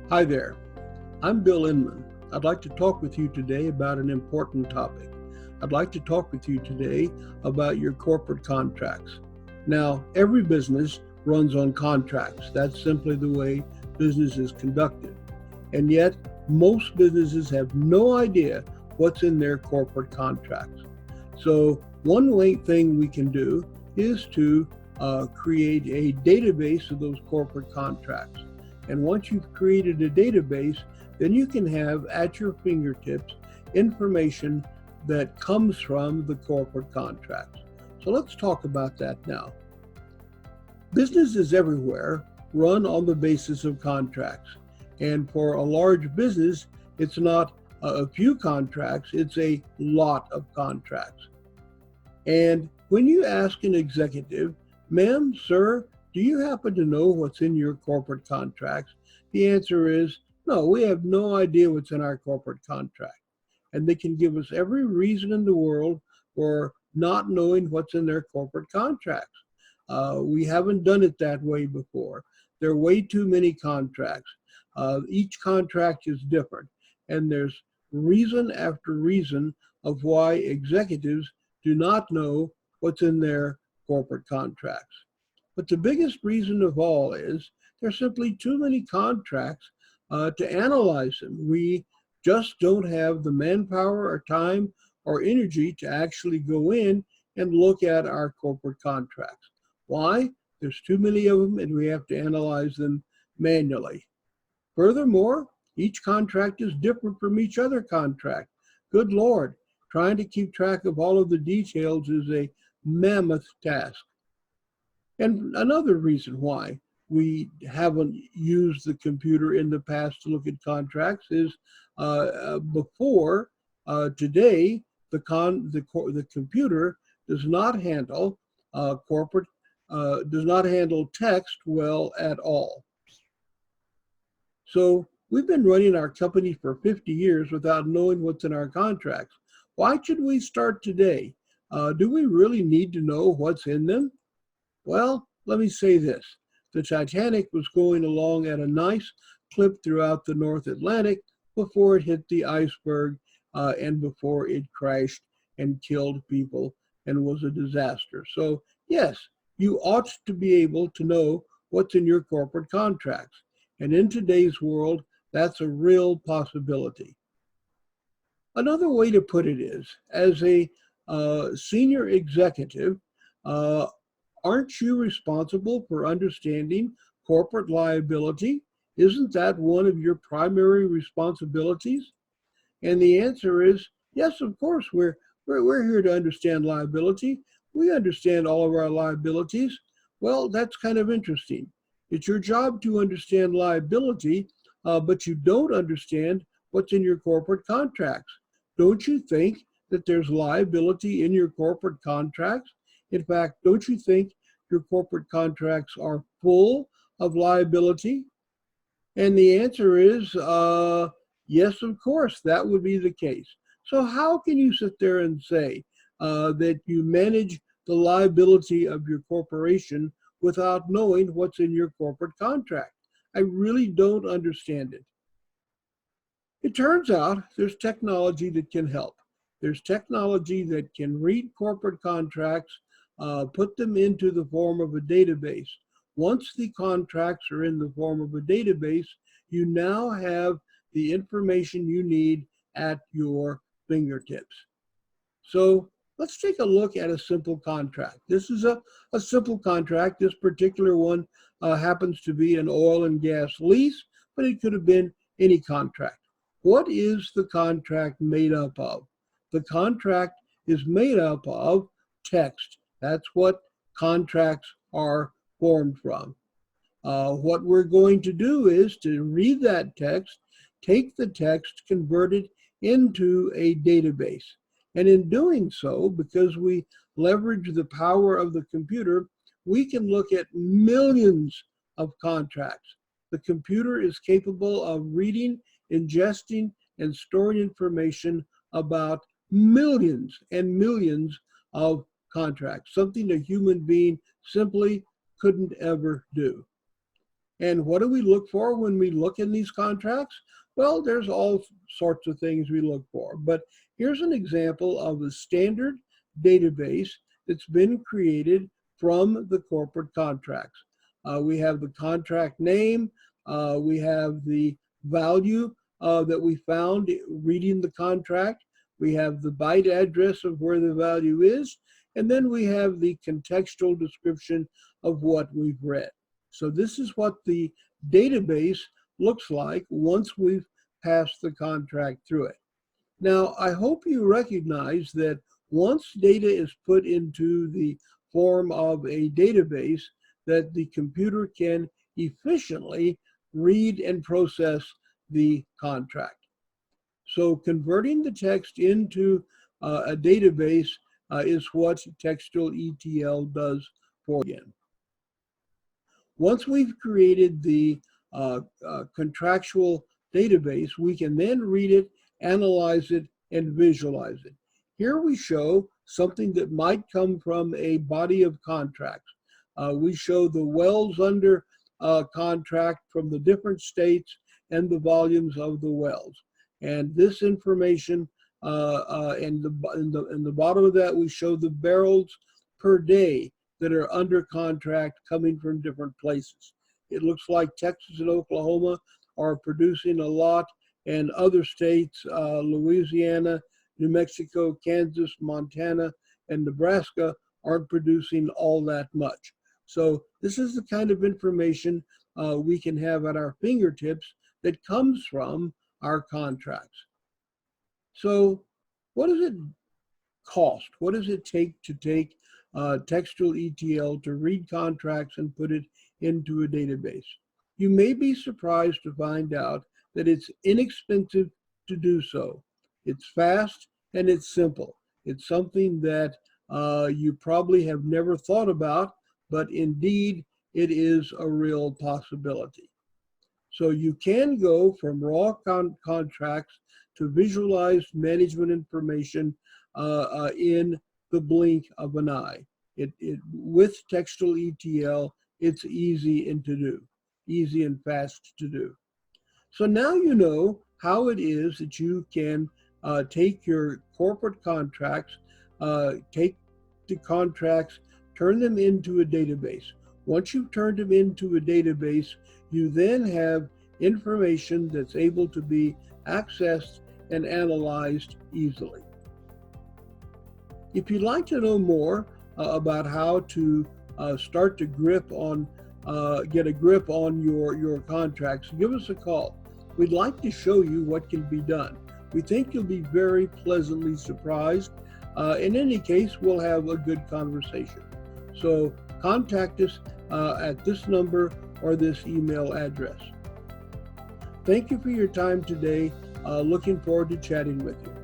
Hi there, I'm Bill Inman. I'd like to talk with you today about an important topic. I'd like to talk with you today about your corporate contracts. Now, every business runs on contracts. That's simply the way business is conducted. And yet, most businesses have no idea what's in their corporate contracts. So, thing we can do is to create a database of those corporate contracts. And once you've created a database, then you can have at your fingertips information that comes from the corporate contracts. So let's talk about that now. Businesses everywhere run on the basis of contracts. And for a large business, it's not a few contracts, it's a lot of contracts. And when you ask an executive, ma'am, sir, do you happen to know what's in your corporate contracts? The answer is no, we have no idea what's in our corporate contract. And they can give us every reason in the world for not knowing what's in their corporate contracts. We haven't done it that way before. There are way too many contracts. Each contract is different. And there's reason after reason of why executives do not know what's in their corporate contracts. But the biggest reason of all is there's simply too many contracts to analyze them. We just don't have the manpower or time or energy to actually go in and look at our corporate contracts. Why? There's too many of them and we have to analyze them manually. Furthermore, each contract is different from each other contract. Good Lord, trying to keep track of all of the details is a mammoth task. And another reason why we haven't used the computer in the past to look at contracts is before today, the computer does not handle corporate, does not handle text well at all. So we've been running our company for 50 years without knowing what's in our contracts. Why should we start today? Do we really need to know what's in them? Well, let me say this. The Titanic was going along at a nice clip throughout the North Atlantic before it hit the iceberg and before it crashed and killed people and was a disaster. So, yes, you ought to be able to know what's in your corporate contracts. And in today's world, that's a real possibility. Another way to put it is, as a senior executive, uh, aren't you responsible for understanding corporate liability? Isn't that one of your primary responsibilities? And the answer is yes, of course, we're here to understand liability. We understand all of our liabilities. Well, that's kind of interesting. It's your job to understand liability, but you don't understand what's in your corporate contracts. Don't you think that there's liability in your corporate contracts? In fact, don't you think your corporate contracts are full of liability? And the answer is yes, of course, that would be the case. So, how can you sit there and say that you manage the liability of your corporation without knowing what's in your corporate contract? I really don't understand it. It turns out there's technology that can help. There's technology that can read corporate contracts, put them into the form of a database. Once the contracts are in the form of a database, you now have the information you need at your fingertips. So let's take a look at a simple contract. This is a simple contract. This particular one happens to be an oil and gas lease, but it could have been any contract. What is the contract made up of? The contract is made up of text. That's what contracts are formed from. What we're going to do is to read that text, take the text, convert it into a database. And in doing so, because we leverage the power of the computer, we can look at millions of contracts. The computer is capable of reading, ingesting, and storing information about millions and millions of contracts, something a human being simply couldn't ever do. And what do we look for when we look in these contracts? Well, there's all sorts of things we look for. But here's an example of a standard database that's been created from the corporate contracts. We have the contract name. We have the value that we found reading the contract. We have the byte address of where the value is. And then we have the contextual description of what we've read. So this is what the database looks like once we've passed the contract through it. Now, I hope you recognize that once data is put into the form of a database, that the computer can efficiently read and process the contract. So converting the text into a database is what textual ETL does for you. Once we've created the contractual database, we can then read it, analyze it, and visualize it. Here we show something that might come from a body of contracts. We show the wells under contract from the different states and the volumes of the wells. And this information, in the bottom of that, we show the barrels per day that are under contract coming from different places. It looks like Texas and Oklahoma are producing a lot, and other states, Louisiana, New Mexico, Kansas, Montana, and Nebraska aren't producing all that much. So this is the kind of information we can have at our fingertips that comes from our contracts. So what does it cost? What does it take to take textual ETL to read contracts and put it into a database? You may be surprised to find out that it's inexpensive to do so. It's fast and it's simple. It's something that you probably have never thought about, but indeed it is a real possibility. So you can go from raw contracts to visualized management information in the blink of an eye. With textual ETL, it's easy and fast to do. So now you know how it is that you can take your corporate contracts, take the contracts, turn them into a database. Once you've turned them into a database, you then have information that's able to be accessed and analyzed easily. If you'd like to know more about how to start to get a grip on your contracts, give us a call. We'd like to show you what can be done. We think you'll be very pleasantly surprised. In any case, we'll have a good conversation. So contact us at this number or this email address. Thank you for your time today. Looking forward to chatting with you.